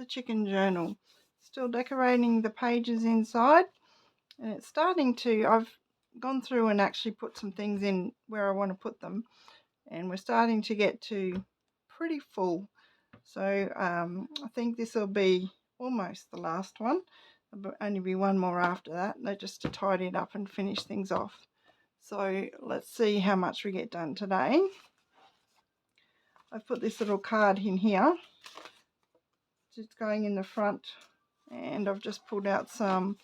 chicken journal. Still decorating the pages inside, and it's starting to, I've gone through and actually put some things in where I want to put them, and we're starting to get to pretty full. So I think this will be almost the last one. There'll only be one more after that, just to tidy it up and finish things off. So let's see how much we get done today. I've put this little card in here. It's going in the front, and I've just pulled out some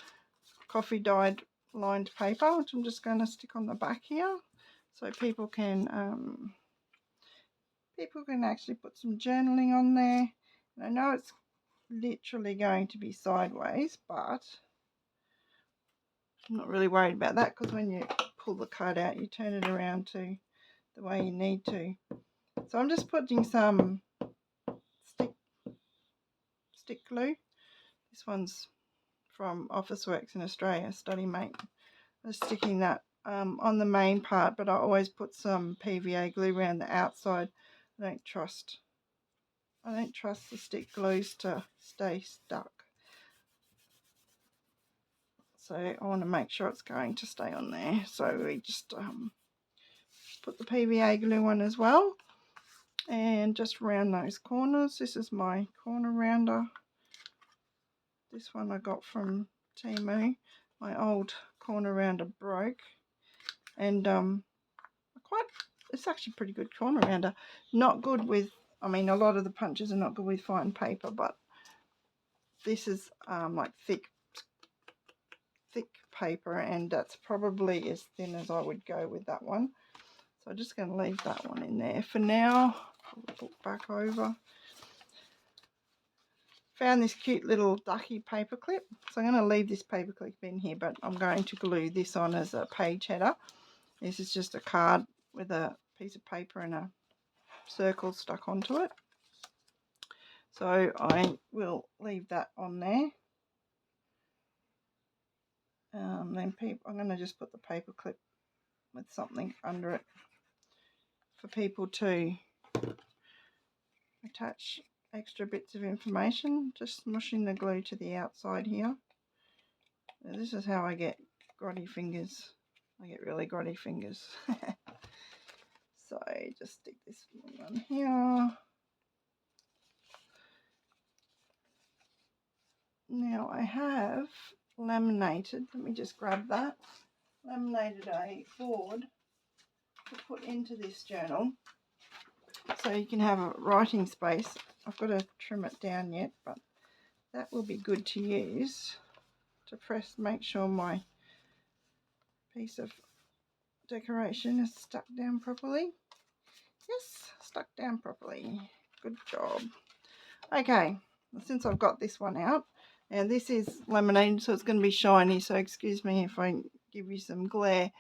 coffee dyed lined paper, which I'm just going to stick on the back here, so people can actually put some journaling on there. And I know it's literally going to be sideways, but I'm not really worried about that, because when you pull the card out, you turn it around to the way you need to. So I'm just putting some stick glue. This one's from Officeworks in Australia, Study Mate. I'm sticking that on the main part, but I always put some PVA glue around the outside. I don't trust the stick glues to stay stuck. So I want to make sure it's going to stay on there. So we just put the PVA glue on as well, and just round those corners. This is my corner rounder. This one I got from Temu. My old corner rounder broke, and it's actually pretty good corner rounder. Not good with, a lot of the punches are not good with fine paper, but this is like thick paper, and that's probably as thin as I would go with that one. So I'm just going to leave that one in there for now. I'll look back over. Found this cute little ducky paper clip, so I'm going to leave this paper clip in here, but I'm going to glue this on as a page header. This is just a card with a piece of paper and a circle stuck onto it. So I will leave that on there. Then I'm going to just put the paper clip with something under it for people to attach extra bits of information. Just smushing the glue to the outside here. Now, this is how I get grotty fingers. I get really grotty fingers. So just stick this one here. Now I have laminated, let me just grab that, laminated a board to put into this journal so you can have a writing space. I've got to trim it down yet, but that will be good to use to make sure my piece of decoration is stuck down properly. Yes, stuck down properly. Good job. Okay, since I've got this one out, and this is laminated, so it's going to be shiny, so excuse me if I give you some glare,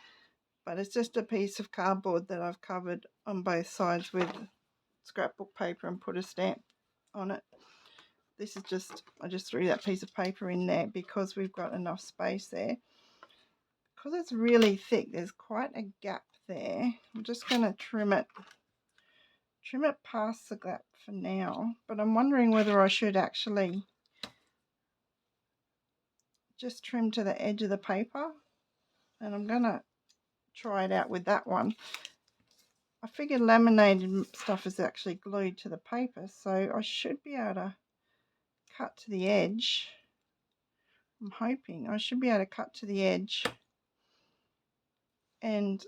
but it's just a piece of cardboard that I've covered on both sides with scrapbook paper and put a stamp on it. This is I just threw that piece of paper in there because we've got enough space there. Because it's really thick, there's quite a gap there. I'm just going to trim it past the gap for now, but I'm wondering whether I should actually just trim to the edge of the paper, and I'm going to try it out with that one. I figured laminated stuff is actually glued to the paper, so I should be able to cut to the edge. I'm hoping I should be able to cut to the edge, and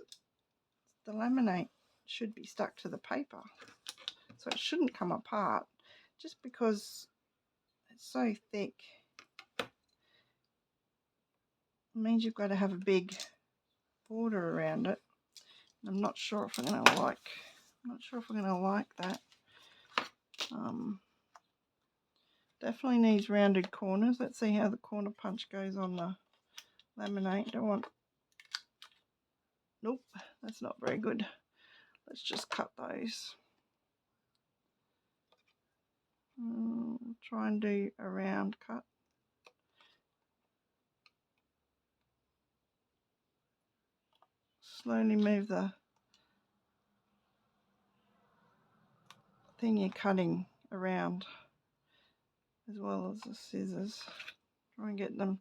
the laminate should be stuck to the paper, so it shouldn't come apart. Just because it's so thick, it means you've got to have a big border around it. I'm not sure if I'm going to like that. Definitely needs rounded corners. Let's see how the corner punch goes on the laminate. Nope, that's not very good. Let's just cut those. Try and do a round cut. Slowly move the thing you're cutting around. as well as the scissors. Try and get them.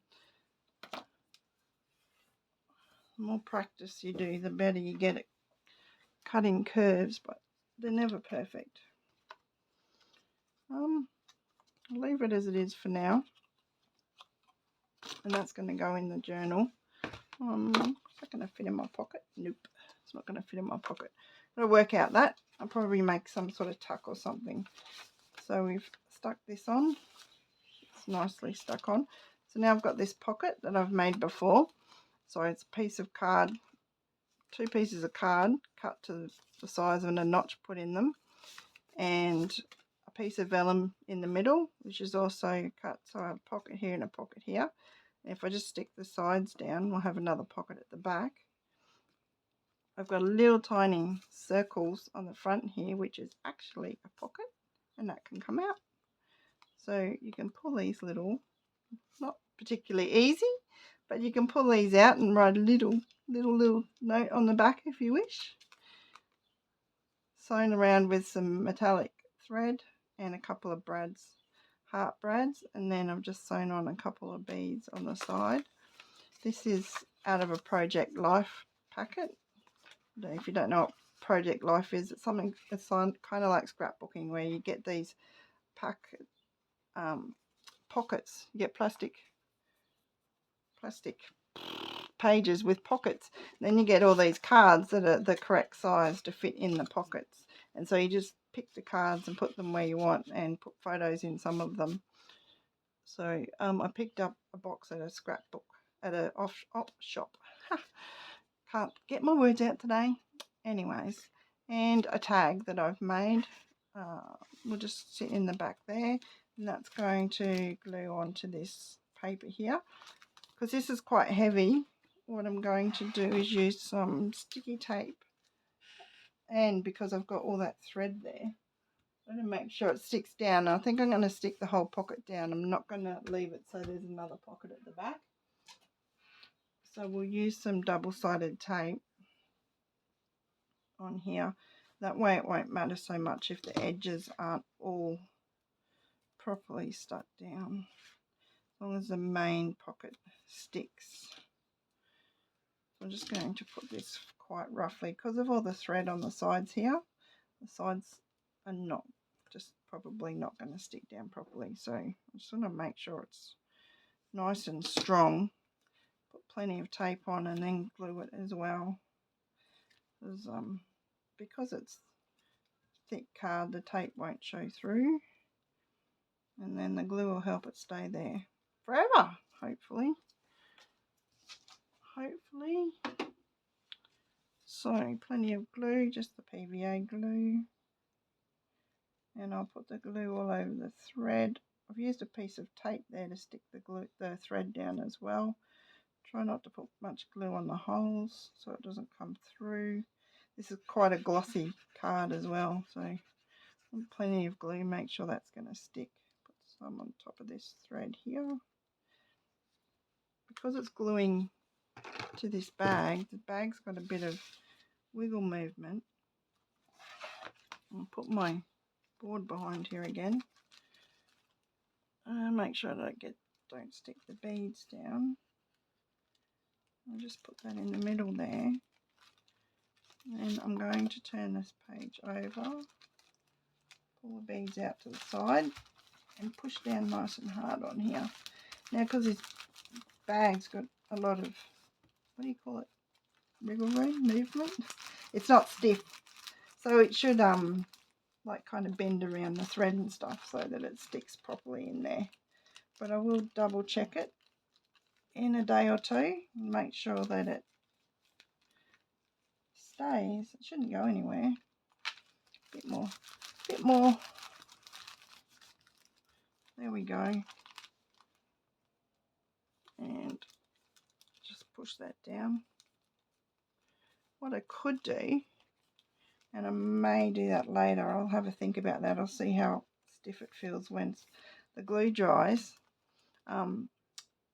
The more practice you do, the better you get at cutting curves, but they're never perfect. I'll leave it as it is for now, and that's going to go in the journal. Is that going to fit in my pocket? Nope, it's not going to fit in my pocket. I'll work out that. I'll probably make some sort of tuck or something. So we've stuck this on. It's nicely stuck on. So now I've got this pocket that I've made before. So it's a piece of card, 2 pieces of card cut to the size of a notch put in them, and a piece of vellum in the middle, which is also cut. So I have a pocket here and a pocket here. And if I just stick the sides down, we'll have another pocket at the back. I've got little tiny circles on the front here, which is actually a pocket, and that can come out. So you can pull these little, not particularly easy, but you can pull these out and write a little note on the back if you wish. Sewn around with some metallic thread and a couple of heart brads, and then I've just sewn on a couple of beads on the side. This is out of a Project Life packet. If you don't know what Project Life is, it's something that's kind of like scrapbooking, where you get these pockets. You get plastic pages with pockets. Then you get all these cards that are the correct size to fit in the pockets, and so you just pick the cards and put them where you want and put photos in some of them. So I picked up a box at a scrapbook at a op shop. Can't get my words out today. Anyways, and a tag that I've made will just sit in the back there, and that's going to glue onto this paper here. Because this is quite heavy, what I'm going to do is use some sticky tape, and because I've got all that thread there, I'm going to make sure it sticks down. I think I'm going to stick the whole pocket down. I'm not going to leave it so there's another pocket at the back. So we'll use some double-sided tape on here. That way it won't matter so much if the edges aren't all properly stuck down, as long as the main pocket sticks. I'm just going to put this quite roughly because of all the thread on the sides here. The sides are probably not going to stick down properly, so I just want to make sure it's nice and strong. Put plenty of tape on and then glue it as well. Because it's thick card, the tape won't show through, and then the glue will help it stay there forever, hopefully. So plenty of glue, just the PVA glue, and I'll put the glue all over the thread. I've used a piece of tape there to stick the thread down as well. Try not to put much glue on the holes so it doesn't come through. This is quite a glossy card as well, so plenty of glue, make sure that's going to stick. Put some on top of this thread here. Because it's gluing to this bag, the bag's got a bit of wiggle movement. I'll put my board behind here again. Make sure that I don't stick the beads down. I'll just put that in the middle there. And I'm going to turn this page over, pull the beads out to the side, and push down nice and hard on here. Now, because this bag's got a lot of, what do you call it, wiggle room, movement, it's not stiff, so it should like kind of bend around the thread and stuff so that it sticks properly in there. But I will double check it in a day or two and make sure that it stays. It shouldn't go anywhere. Bit more. There we go. And just push that down. What I could do, and I may do that later, I'll have a think about that. I'll see how stiff it feels when the glue dries. I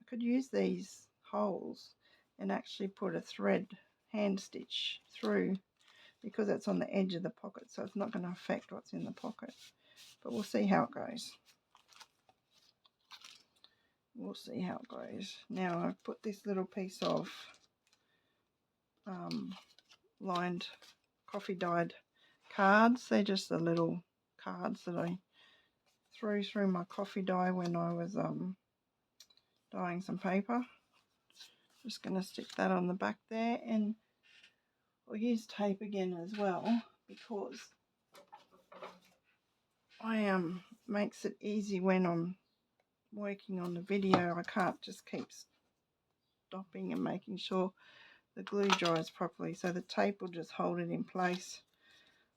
could use these holes and actually put a thread hand stitch through, because it's on the edge of the pocket, so it's not going to affect what's in the pocket. But we'll see how it goes. we'll see how it goes. Now I've put this little piece of lined coffee dyed cards. They're just the little cards that I threw through my coffee dye when I was dyeing some paper. Just going to stick that on the back there, and I'll use tape again as well, because I makes it easy when I'm working on the video. I can't just keep stopping and making sure the glue dries properly, so the tape will just hold it in place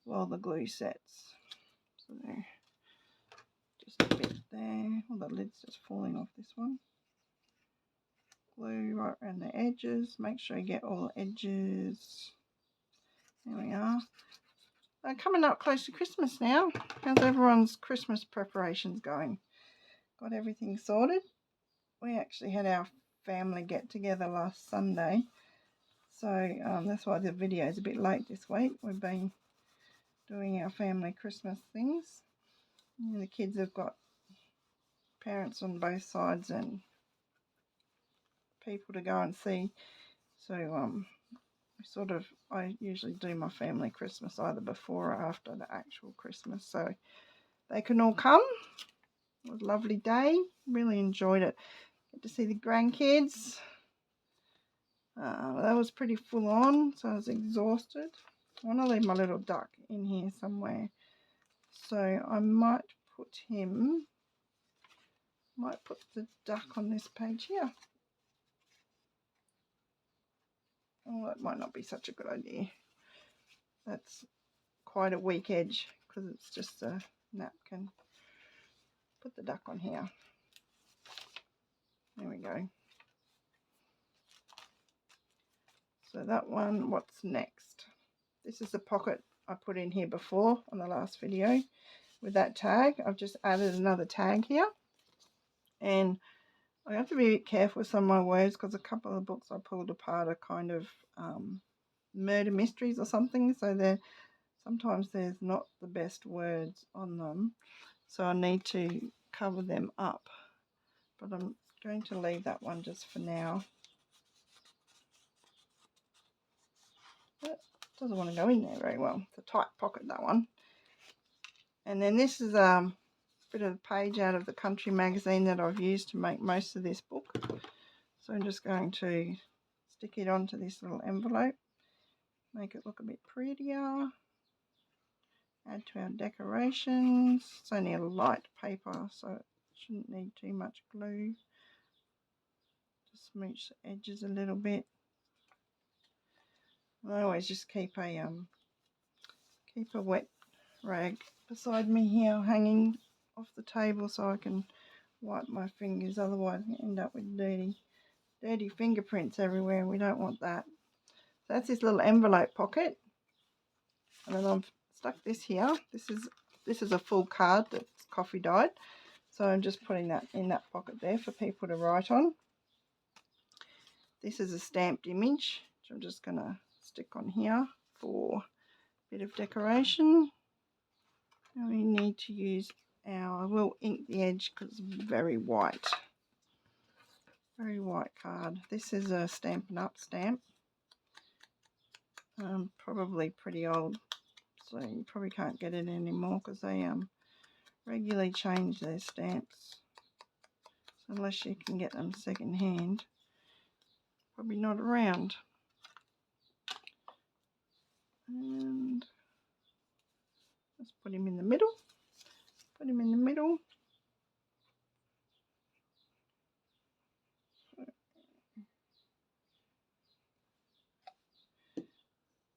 while the glue sets. So just a bit there. Well, the lid's just falling off this one. Glue right around the edges. Make sure you get all the edges. There we are. Coming up close to Christmas now. How's everyone's Christmas preparations going? Got everything sorted? We actually had our family get together last Sunday, so that's why the video is a bit late this week. We've been doing our family Christmas things, and the kids have got parents on both sides and people to go and see, so I usually do my family Christmas either before or after the actual Christmas, so they can all come. It was a lovely day, really enjoyed it. Get to see the grandkids. That was pretty full on, so I was exhausted. I want to leave my little duck in here somewhere, so I might put the duck on this page here. Oh, that might not be such a good idea. That's quite a weak edge because it's just a napkin. Put the duck on here. There we go. So that one, what's next? This is the pocket I put in here before on the last video with that tag. I've just added another tag here, and I have to be a bit careful with some of my words because a couple of the books I pulled apart are kind of murder mysteries or something, so sometimes there's not the best words on them, so I need to cover them up, but I'm going to leave that one just for now. That doesn't want to go in there very well. It's a tight pocket, that one. And then this is a bit of a page out of the Country magazine that I've used to make most of this book. So I'm just going to stick it onto this little envelope, make it look a bit prettier, add to our decorations. It's only a light paper, so it shouldn't need too much glue. Just smooch the edges a little bit. I always just keep a wet rag beside me here, hanging off the table, so I can wipe my fingers. Otherwise, I end up with dirty fingerprints everywhere, and we don't want that. So that's this little envelope pocket, and then I've stuck this here. This is a full card that's coffee dyed, so I'm just putting that in that pocket there for people to write on. This is a stamped image, which I'm just going to stick on here for a bit of decoration. And we need to use I will ink the edge because it's very white card. This is a Stampin' Up stamp, probably pretty old, so you probably can't get it anymore because they regularly change their stamps, so unless you can get them second hand, probably not around. And let's put him in the middle.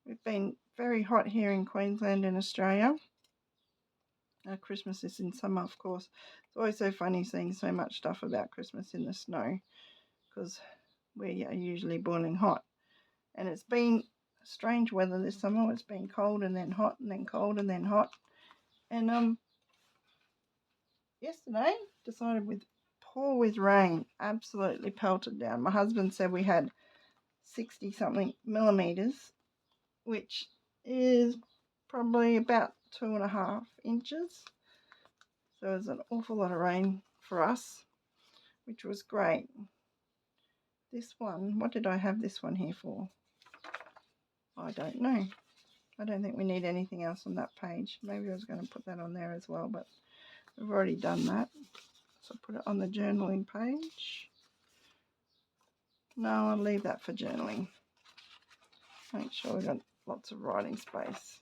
We've been very hot here in Queensland and Australia. Christmas is in summer, of course. It's always so funny seeing so much stuff about Christmas in the snow because we are usually boiling hot. And it's been strange weather this summer. It's been cold and then hot and then cold and then hot. And yesterday decided pour with rain, absolutely pelted down. My husband said we had 60 something millimeters, which is probably about 2.5 inches. So it was an awful lot of rain for us. which was great. This one, what did I have this one here for? I don't know. I don't think we need anything else on that page. Maybe I was going to put that on there as well, but we've already done that. So put it on the journaling page. No, I'll leave that for journaling. Make sure we've got lots of writing space.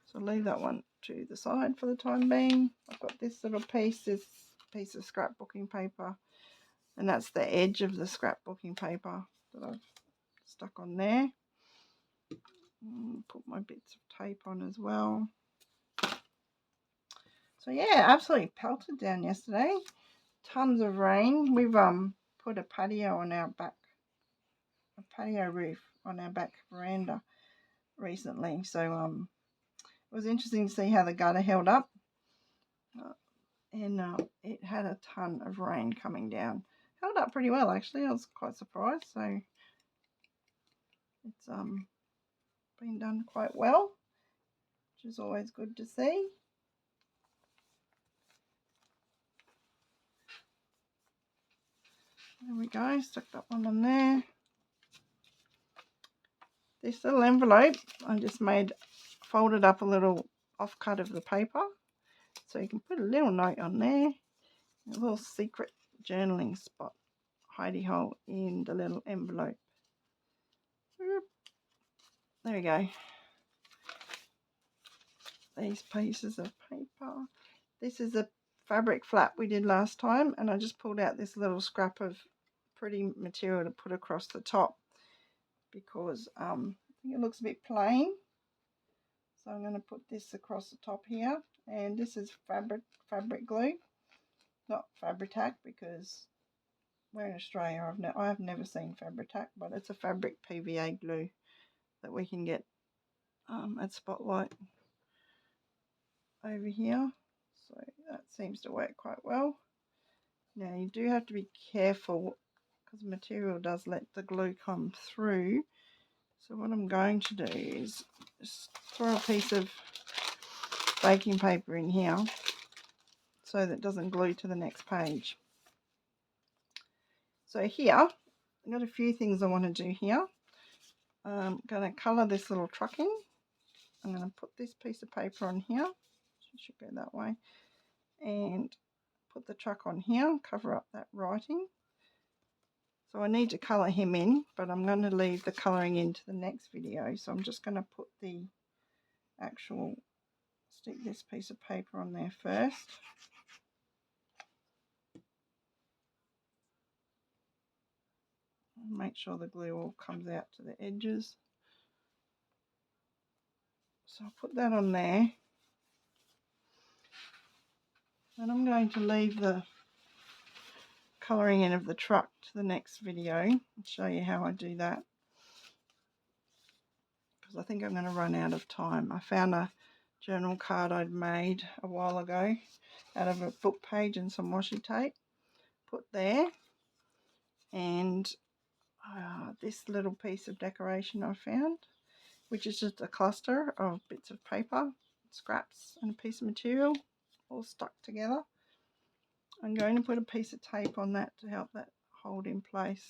So leave that one to the side for the time being. I've got this little piece, this piece of scrapbooking paper, and that's the edge of the scrapbooking paper that I've stuck on there. Put my bits of tape on as well. So yeah, absolutely pelted down yesterday. Tons of rain. We've put a patio on our back, a patio roof on our back veranda recently. So it was interesting to see how the gutter held up. And it had a ton of rain coming down. Held up pretty well actually. I was quite surprised. So it's been done quite well, which is always good to see. There we go, stuck that one on there. This little envelope I just folded up a little offcut of the paper, so you can put a little note on there, a little secret journaling spot, hidey hole in the little envelope. There we go. These pieces of paper. This is a fabric flap we did last time, and I just pulled out this little scrap of pretty material to put across the top because I think it looks a bit plain. So I'm going to put this across the top here, and this is fabric glue, not Fabri-Tac, because we're in Australia. I've never seen Fabri-Tac, but it's a fabric PVA glue that we can get at Spotlight over here. So that seems to work quite well. Now you do have to be careful because the material does let the glue come through. So what I'm going to do is just throw a piece of baking paper in here so that it doesn't glue to the next page. So here, I've got a few things I want to do here. I'm going to colour this little truck in. I'm going to put this piece of paper on here. It should go that way. And put the truck on here, cover up that writing. So I need to colour him in, but I'm going to leave the colouring into the next video. So I'm just going to put the actual, stick this piece of paper on there first. Make sure the glue all comes out to the edges. So I'll put that on there. And I'm going to leave the colouring in of the truck to the next video and show you how I do that, because I think I'm going to run out of time. I found a journal card I'd made a while ago out of a book page and some washi tape, put there, and this little piece of decoration I found, which is just a cluster of bits of paper, scraps and a piece of material all stuck together. I'm going to put a piece of tape on that to help that hold in place.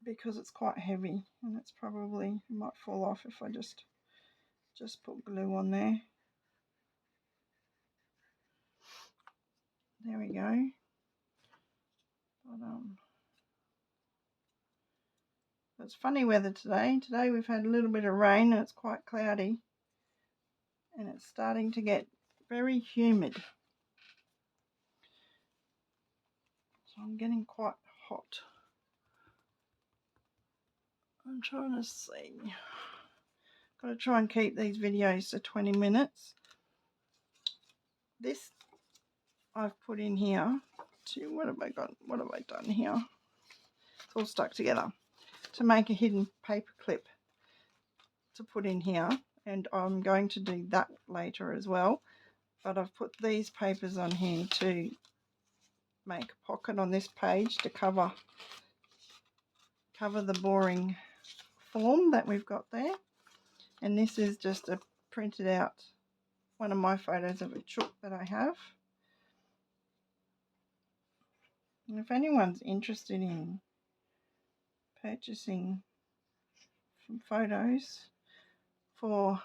Because it's quite heavy and it's probably, it might fall off if I just put glue on there. There we go. But it's funny weather today. Today we've had a little bit of rain and it's quite cloudy. And it's starting to get very humid. So I'm getting quite hot. I'm trying to see. Got to try and keep these videos to 20 minutes. This I've put in here to, what have I done here? It's all stuck together to make a hidden paper clip to put in here, and I'm going to do that later as well. But I've put these papers on here to make a pocket on this page to cover the boring form that we've got there. And this is just a printed out one of my photos of a chook that I have. And if anyone's interested in purchasing some photos for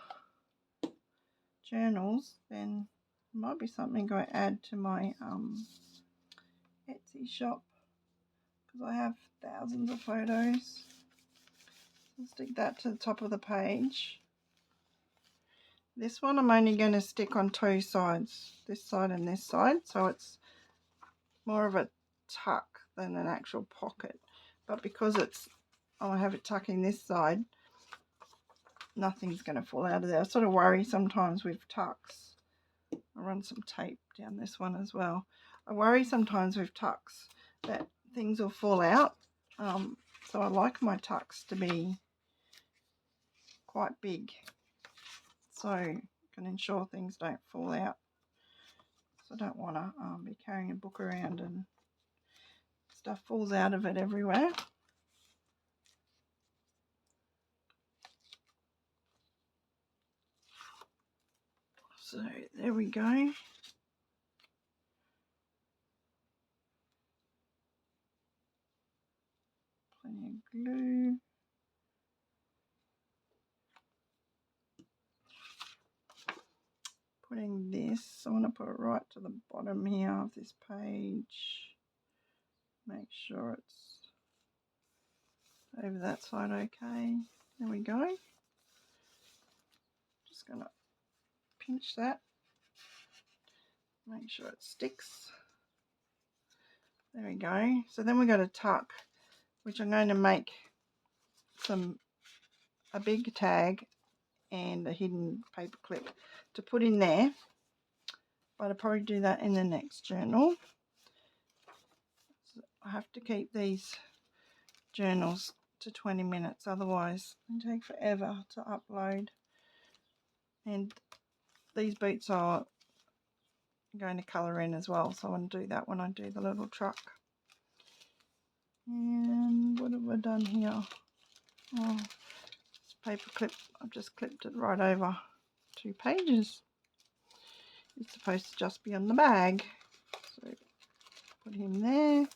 journals, then it might be something I add to my Etsy shop, because I have thousands of photos. I'll stick that to the top of the page. This one I'm only going to stick on two sides, this side and this side, so it's more of a tuck than an actual pocket. But because I have it tucking this side, nothing's going to fall out of there. I sort of worry sometimes with tucks. I'll run some tape down this one as well. I worry sometimes with tucks that things will fall out. So I like my tucks to be quite big, so I can ensure things don't fall out. So I don't want to be carrying a book around and stuff falls out of it everywhere. So there we go. Plenty of glue. Putting this, I want to put it right to the bottom here of this page. Make sure it's over that side okay. There we go. Just going to pinch that. Make sure it sticks. There we go. So then we've got a tuck, which I'm going to make a big tag and a hidden paper clip to put in there, but I'll probably do that in the next journal. So I have to keep these journals to 20 minutes, otherwise they take forever to upload. And these boots are going to colour in as well, so I want to do that when I do the little truck. And what have I done here? Oh, this paper clip, I've just clipped it right over 2 pages. It's supposed to just be on the bag, so put him there,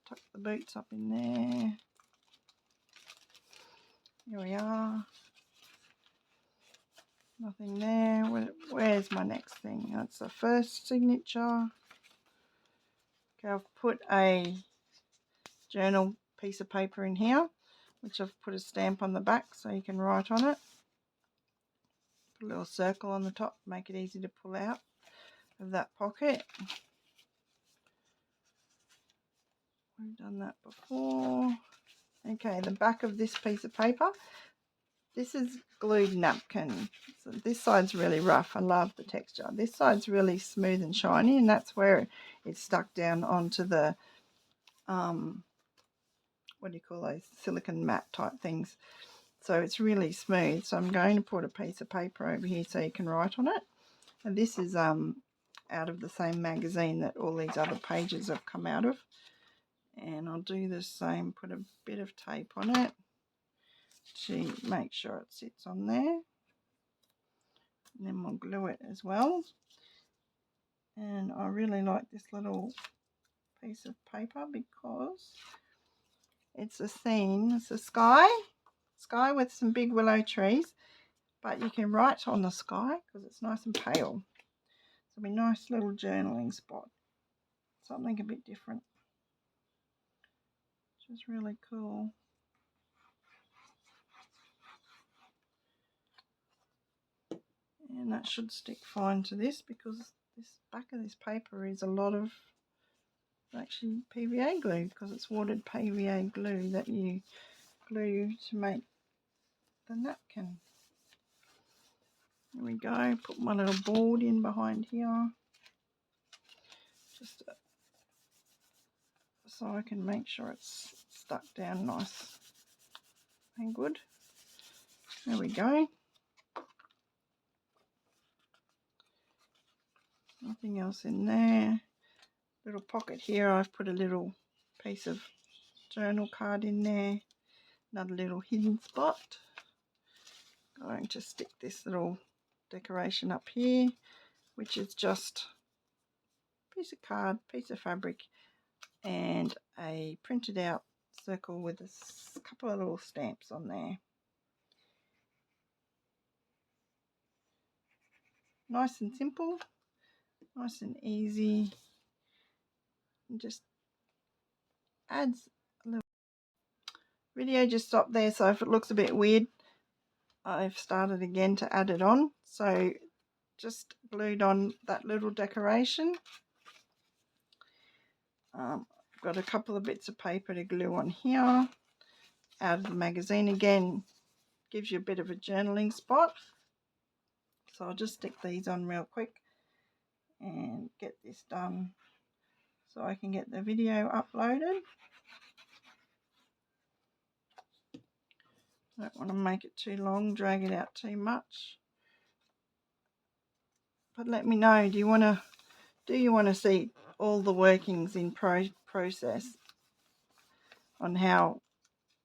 tuck the boots up in there. Here we are. Nothing there. Where's my next thing? That's the first signature. Okay, I've put a journal piece of paper in here, which I've put a stamp on the back so you can write on it. Put a little circle on the top, make it easy to pull out of that pocket. We've done that before. Okay, the back of this piece of paper, this is glued napkin. So this side's really rough. I love the texture. This side's really smooth and shiny, and that's where it's stuck down onto the what do you call those, silicone mat type things. So it's really smooth. So I'm going to put a piece of paper over here so you can write on it. And this is out of the same magazine that all these other pages have come out of. And I'll do the same, put a bit of tape on it to make sure it sits on there. And then we'll glue it as well. And I really like this little piece of paper because it's a scene, it's a sky with some big willow trees, but you can write on the sky because it's nice and pale. So it'll be a nice little journaling spot, something a bit different, which is really cool. And that should stick fine to this because this back of this paper is a lot of actually PVA glue, because it's watered PVA glue that you glue to make the napkin. There we go. Put my little board in behind here, just so I can make sure it's stuck down nice and good. There we go. Nothing else in there. Little pocket here, I've put a little piece of journal card in there. Another little hidden spot. Going to stick this little decoration up here, which is just a piece of card, piece of fabric, and a printed out circle with a couple of little stamps on there. Nice and simple, nice and easy, and just adds a little. Video just stopped there, so if it looks a bit weird, I've started again to add it on. So just glued on that little decoration. I've got a couple of bits of paper to glue on here. Out of the magazine again, gives you a bit of a journaling spot. So I'll just stick these on real quick and get this done so I can get the video uploaded. Don't want to make it too long, drag it out too much. But let me know, do you want to see all the workings in process on how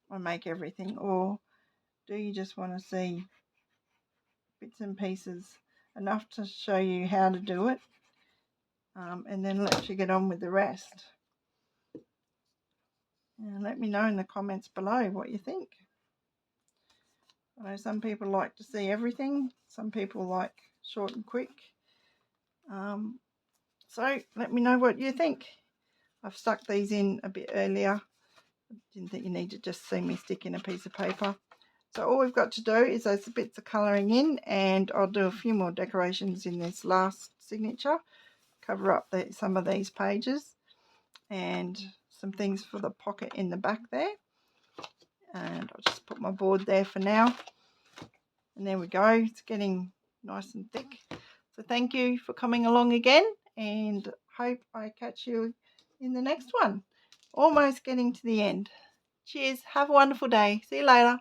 I make everything, or do you just want to see bits and pieces, enough to show you how to do it, and then let you get on with the rest? And let me know in the comments below what you think. I know some people like to see everything, some people like short and quick. So let me know what you think. I've stuck these in a bit earlier. Didn't think you need to just see me stick in a piece of paper. So all we've got to do is those bits of colouring in, and I'll do a few more decorations in this last signature. Cover up some of these pages and some things for the pocket in the back there. And I'll just put my board there for now. And there we go. It's getting nice and thick. So thank you for coming along again, and hope I catch you in the next one. Almost getting to the end. Cheers. Have a wonderful day. See you later.